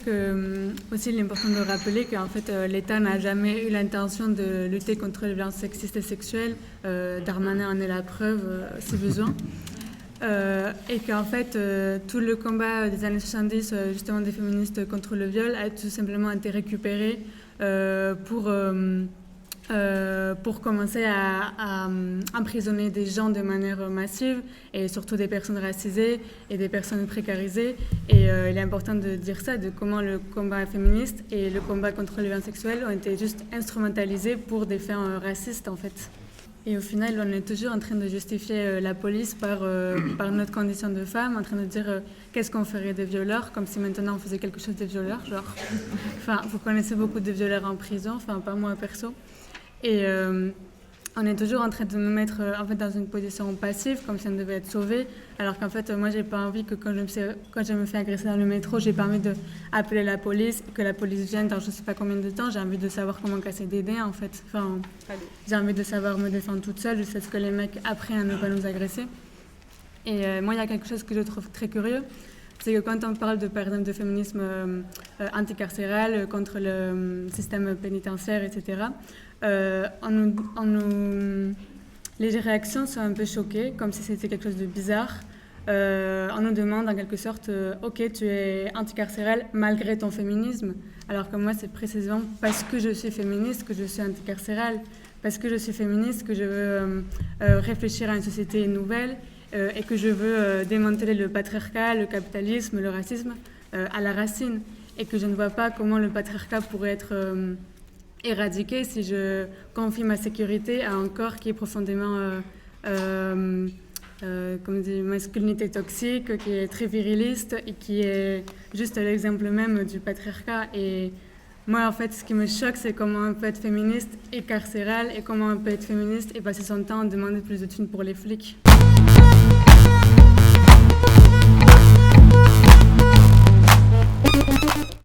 que aussi il est important de rappeler qu'en fait l'État n'a jamais eu l'intention de lutter contre les violences sexistes et sexuelles. Darmanin en est la preuve, si besoin. Et qu'en fait tout le combat des années 70 justement des féministes contre le viol a tout simplement été récupéré pour commencer à emprisonner des gens de manière massive et surtout des personnes racisées et des personnes précarisées. Et il est important de dire ça, de comment le combat féministe et le combat contre les violences sexuelles ont été juste instrumentalisés pour des fins racistes en fait. Et au final, on est toujours en train de justifier la police par notre condition de femme, en train de dire qu'est-ce qu'on ferait des violeurs, comme si maintenant on faisait quelque chose des violeurs, genre. Enfin, vous connaissez beaucoup de violeurs en prison, enfin pas moi perso. Et on est toujours en train de nous mettre en fait dans une position passive, comme si on devait être sauvé, alors qu'en fait moi j'ai pas envie que quand je me fais agresser dans le métro, j'ai pas envie d'appeler la police, que la police vienne dans je sais pas combien de temps. J'ai envie de savoir comment casser des dents en fait. Enfin, j'ai envie de savoir me défendre toute seule jusqu'à ce que les mecs apprennent à ne pas nous agresser. Et moi il y a quelque chose que je trouve très curieux, c'est que quand on parle par exemple de féminisme anticarcéral contre le système pénitentiaire, etc., les réactions sont un peu choquées, comme si c'était quelque chose de bizarre. On nous demande en quelque sorte ok, tu es anticarcéral malgré ton féminisme, alors que moi c'est précisément parce que je suis féministe que je suis anticarcérale, parce que je suis féministe que je veux réfléchir à une société nouvelle et que je veux démanteler le patriarcat, le capitalisme, le racisme à la racine, et que je ne vois pas comment le patriarcat pourrait être éradiqué si je confie ma sécurité à un corps qui est profondément comme dit, masculinité toxique, qui est très viriliste et qui est juste l'exemple même du patriarcat. Et moi, en fait, ce qui me choque, c'est comment on peut être féministe et carcéral, et comment on peut être féministe et passer son temps à demander plus de thunes pour les flics.